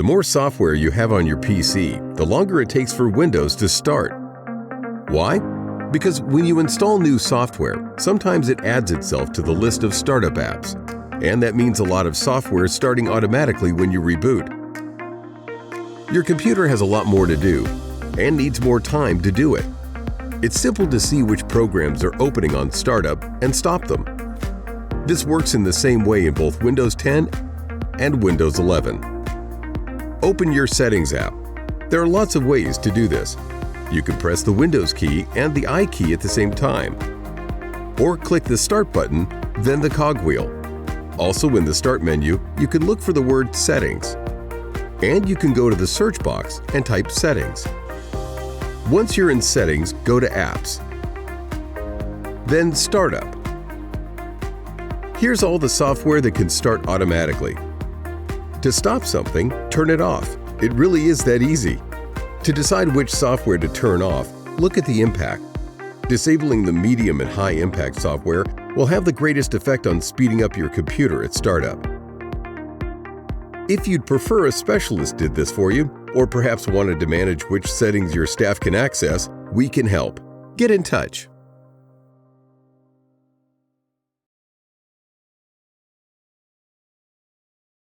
The more software you have on your PC, the longer it takes for Windows to start. Why? Because when you install new software, sometimes it adds itself to the list of startup apps, and that means a lot of software starting automatically when you reboot. Your computer has a lot more to do, and needs more time to do it. It's simple to see which programs are opening on startup and stop them. This works in the same way in both Windows 10 and Windows 11. Open your Settings app. There are lots of ways to do this. You can press the Windows key and the I key at the same time, or click the Start button, then the cogwheel. Also in the Start menu, you can look for the word Settings, and you can go to the search box and type Settings. Once you're in Settings, go to Apps, then Startup. Here's all the software that can start automatically. To stop something, turn it off. It really is that easy. To decide which software to turn off, look at the impact. Disabling the medium and high impact software will have the greatest effect on speeding up your computer at startup. If you'd prefer a specialist did this for you, or perhaps wanted to manage which settings your staff can access, we can help. Get in touch.